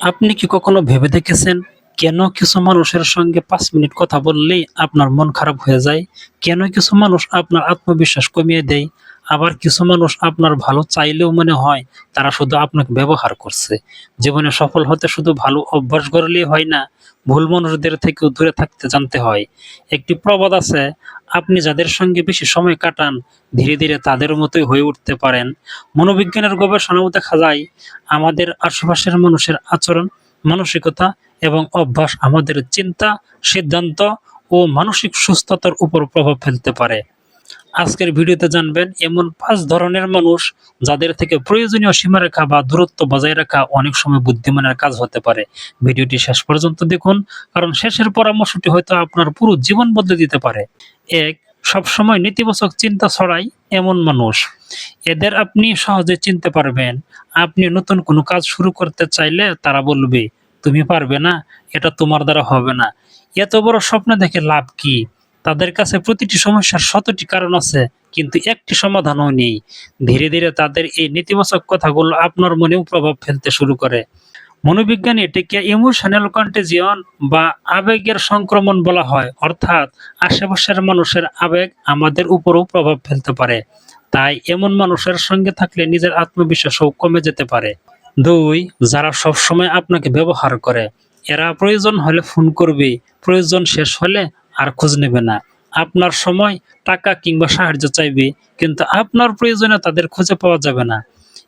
আপনি কি কখনো ভেবে দেখেছেন কেন কিছু মানুষের সঙ্গে ৫ মিনিট কথা বললেই আপনার মন খারাপ হয়ে যায়? কেন কিছু মানুষ আপনার আত্মবিশ্বাস কমিয়ে দেয়? আবার কিছু মানুষ আপনার ভালো চাইলেও মনে হয় তারা শুধু আপনাকে ব্যবহার করছে। জীবনে সফল হতে শুধু ভালো অভ্যাস গড়লেই হয় না, ভুল মানুষদের থেকেও দূরে থাকতে জানতে হয়। একটি প্রবাদ আছে, আপনি যাদের সঙ্গে বেশি সময় কাটান ধীরে ধীরে তাদের মতোই হয়ে উঠতে পারেন। মনোবিজ্ঞানের গবেষণাও দেখা যায় আমাদের আশেপাশের মানুষের আচরণ, মানসিকতা এবং অভ্যাস আমাদের চিন্তা, সিদ্ধান্ত ও মানসিক সুস্থতার উপর প্রভাব ফেলতে পারে। আজকের ভিডিওতে জানবেন এমন ৫ ধরনের মানুষ যাদের থেকে প্রয়োজনীয় সীমারেখা বা দূরত্ব বজায় রাখা অনেক সময় বুদ্ধিমানের কাজ হতে পারে। ভিডিওটি শেষ পর্যন্ত দেখুন, কারণ শেষের পরামর্শটি হয়তো আপনার পুরো জীবন বদলে দিতে পারে। ১. সবসময় নেতিবাচক চিন্তা ছড়ায় এমন মানুষ। এদের আপনি সহজে চিনতে পারবেন। আপনি নতুন কোনো কাজ শুরু করতে চাইলে তারা বলবে, "তুমি পারবে না, এটা তোমার দ্বারা হবে না। এত বড় স্বপ্ন দেখে লাভ কি?" তাদের কাছে প্রতিটি সমস্যার শতটি কারণ আছে, কিন্তু একটি সমাধানও নেই। ধীরে ধীরে তাদের এই নেতিবাচক কথাগুলো আপনার মনেও প্রভাব ফেলতে শুরু করে। মনোবিজ্ঞানে এটিকে ইমোশনাল কন্টেজিয়ন বা আবেগের সংক্রমণ বলা হয়, অর্থাৎ আশেপাশের মানুষের আবেগ আমাদের উপরও প্রভাব ফেলতে পারে। তাই এমন মানুষের সঙ্গে থাকলে নিজের আত্মবিশ্বাসও কমে যেতে পারে। ২. যারা সবসময় আপনাকে ব্যবহার করে। এরা প্রয়োজন হলে ফোন করবে, প্রয়োজন শেষ হলে আর খোঁজ নেবে না। আপনার সময়, টাকা কিংবা সাহায্য চাইবে, কিন্তু আপনার প্রয়োজনে তাদের খুঁজে পাওয়া যাবে না।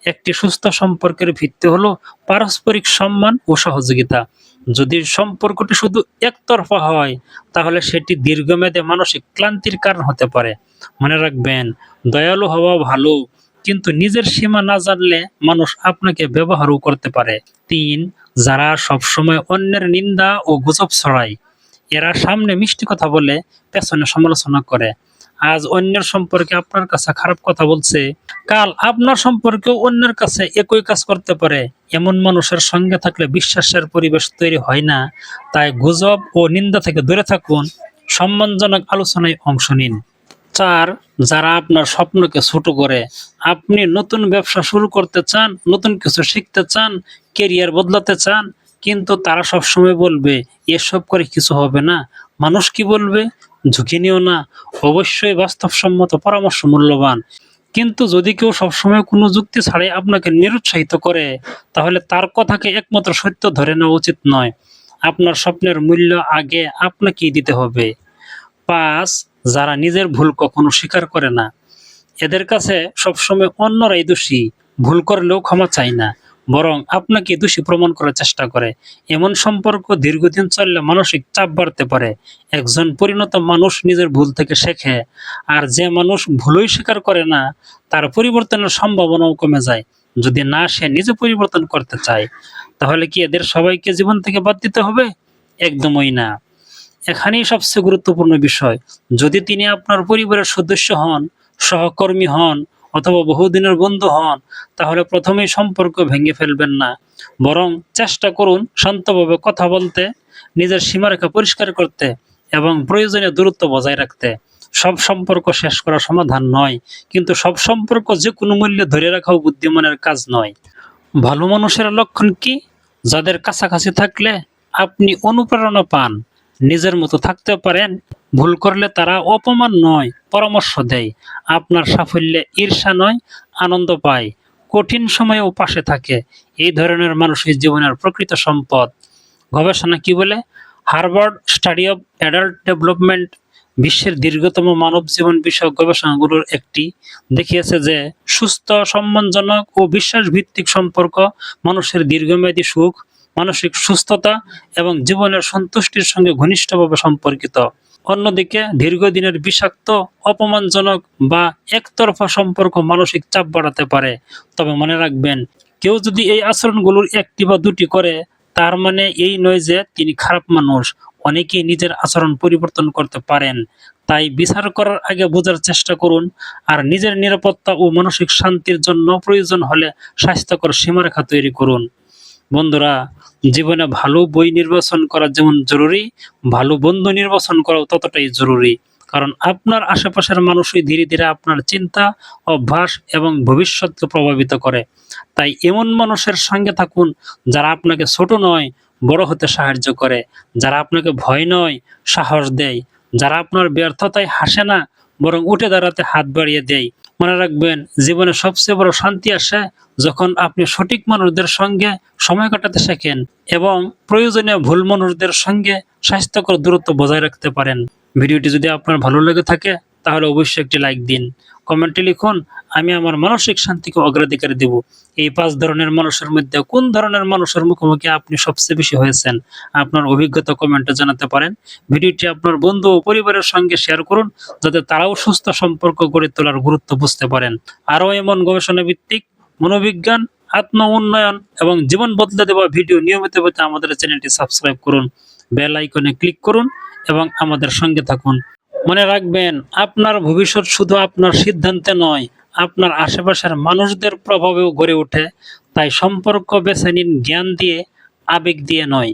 একটি সুস্থ সম্পর্কের ভিত্তি হলো পারস্পরিক সম্মান ও সহযোগিতা। যদি সম্পর্কটি শুধু একতরফা হয়, তাহলে সেটি দীর্ঘমেয়াদে মানসিক ক্লান্তির কারণ হতে পারে। মনে রাখবেন, দয়ালু হওয়া ভালো, কিন্তু নিজের সীমা না জানলে মানুষ আপনাকে ব্যবহারও করতে পারে। ৩. যারা সবসময় অন্যের নিন্দা ও গুজব ছড়ায়। এরা সামনে মিষ্টি কথা বলে, পেছনে সমালোচনা করে। আজ অন্যের সম্পর্কে আপনার কাছে খারাপ কথা বলছে, কাল আপনার সম্পর্কেও অন্যের কাছে একই কাজ করতে পারে। এমন মানুষের সঙ্গে থাকলে বিশ্বাসের পরিবেশ তৈরি হয় না। তাই গুজব ও নিন্দা থেকে দূরে থাকুন, সম্মানজনক আলোচনায় অংশ নিন। ৪. যারা আপনার স্বপ্নকে ছোট করে। আপনি নতুন ব্যবসা শুরু করতে চান, নতুন কিছু শিখতে চান, কেরিয়ার বদলাতে চান, কিন্তু তারা সবসময় বলবে, এসব করে কিছু হবে না, মানুষ কি বলবে, ঝুঁকি নিও না। অবশ্যই বাস্তবসম্মত পরামর্শ মূল্যবান, কিন্তু যদি কেউ সবসময় কোনো যুক্তি ছাড়াই আপনাকে নিরুৎসাহিত করে, তাহলে তার কথাকে একমাত্র সত্য ধরে নেওয়া উচিত নয়। আপনার স্বপ্নের মূল্য আগে আপনাকেই দিতে হবে। ৫. যারা নিজের ভুল কখনো স্বীকার করে না। এদের কাছে সবসময় অন্যরাই দোষী, ভুল করলেও ক্ষমা চায় না, বরং আপনাকে দোষী প্রমাণ করার চেষ্টা করে। এমন সম্পর্ক দীর্ঘদিন চললে মানসিক চাপ বাড়তে পারে। একজন পরিণত মানুষ নিজের ভুল থেকে শেখে, আর যে মানুষ ভুলই স্বীকার করে না, তার পরিবর্তনের সম্ভাবনাও কমে যায়। যদি না সে নিজে পরিবর্তন করতে চায়, তাহলে কি এদের সবাইকে জীবন থেকে বাদ দিতে হবে? একদমই না। এখানেই সবচেয়ে গুরুত্বপূর্ণ বিষয়, যদি তিনি আপনার পরিবারের সদস্য হন, সহকর্মী হন অথবা বহুদিনের বন্ধু হন, তাহলে প্রথমেই সম্পর্ক ভেঙে ফেলবেন না, বরং চেষ্টা করুন শান্তভাবে কথা বলতে, নিজের সীমারেখা পরিষ্কার করতে এবং প্রয়োজনে দূরত্ব বজায় রাখতে। সব সম্পর্ক শেষ করা সমাধান নয়, কিন্তু সব সম্পর্ক যে কোনো মূল্যে ধরে রাখাও বুদ্ধিমানের কাজ নয়। ভালো মানুষের লক্ষণ কি? যাদের কাছাকাছি থাকলে আপনি অনুপ্রেরণা পান, নিজের মতো থাকতে পারেন, ভুল করলে তারা অপমান নয়, পরামর্শ দেয়, আপনার সাফল্যে ঈর্ষা নয়, আনন্দ পায়, কঠিন সময়েও পাশে থাকে। এই ধরনের মানুষই জীবনের প্রকৃত সম্পদ। গবেষণা কি বলে? Harvard study of adult development, বিশ্বের দীর্ঘতম মানব জীবন বিষয়ক গবেষণাগুলোর একটি, দেখিয়েছে যে সুস্থ, সম্মানজনক ও বিশ্বাসভিত্তিক সম্পর্ক মানুষের দীর্ঘমেয়াদী সুখ, মানসিক সুস্থতা এবং জীবনের সন্তুষ্টির সঙ্গে ঘনিষ্ঠভাবে সম্পর্কিত। অন্যদিকে দীর্ঘদিনের বিষাক্ত, অপমানজনক বা একতরফা সম্পর্ক মানসিক চাপ বাড়াতে পারে। তবে মনে রাখবেন, কেউ যদি এই আচরণগুলোর একটি বা দুটি করে, তার মানে এই নয় যে তিনি খারাপ মানুষ। অনেকেই নিজের আচরণ পরিবর্তন করতে পারেন। তাই বিচার করার আগে বোঝার চেষ্টা করুন, আর নিজের নিরাপত্তা ও মানসিক শান্তির জন্য প্রয়োজন হলে স্বাস্থ্যকর সীমারেখা তৈরি করুন। বন্ধুরা, জীবনে ভালো বই নির্বাচন করা যেমন জরুরি, ভালো বন্ধু নির্বাচন করাও ততটাই জরুরি। কারণ আপনার আশেপাশের মানুষই ধীরে ধীরে আপনার চিন্তা, অভ্যাস এবং ভবিষ্যৎকে প্রভাবিত করে। তাই এমন মানুষের সঙ্গে থাকুন যারা আপনাকে ছোট নয়, বড় হতে সাহায্য করে, যারা আপনাকে ভয় নয়, সাহস দেয়, যারা আপনার ব্যর্থতায় হাসে না, বরং উঠে দাঁড়াতে হাত বাড়িয়ে দেয়। মনে রাখবেন, জীবনে সবচেয়ে বড় শান্তি আসে যখন আপনি সঠিক মানুষদের সঙ্গে সময় কাটাতে শেখেন এবং প্রয়োজনীয় ভুল মানুষদের সঙ্গে স্বাস্থ্যকর দূরত্ব বজায় রাখতে পারেন। ভিডিওটি যদি আপনার ভালো লেগে থাকে তাহলে অবশ্যই একটি লাইক দিন। কমেন্টে লিখুন, আমি আমার মানসিক শান্তিকে অগ্রাধিকার দেব। এই 5 ধরনের মানুষের মধ্যে কোন ধরনের মানুষের মুখোমুখি আপনি সবচেয়ে বেশি হয়েছেন? আপনার অভিজ্ঞতা কমেন্টে জানাতে পারেন। ভিডিওটি আপনার বন্ধু ও পরিবারের সঙ্গে শেয়ার করুন যাতে তারাও সুস্থ সম্পর্ক গড়ে তোলার গুরুত্ব বুঝতে পারেন। আরও এমন গবেষণা ভিত্তিক মনোবিজ্ঞান, আত্ম উন্নয়ন এবং জীবন বদলে দেওয়া ভিডিও নিয়মিত পেতে আমাদের চ্যানেলটি সাবস্ক্রাইব করুন, বেল আইকনে ক্লিক করুন এবং আমাদের সঙ্গে থাকুন। মনে রাখবেন, আপনার ভবিষ্যৎ শুধু আপনার সিদ্ধান্তে নয়, আপনার আশেপাশের মানুষদের প্রভাবেও গড়ে ওঠে। তাই সম্পর্ক বেছে নিন জ্ঞান দিয়ে, আবেগ দিয়ে নয়।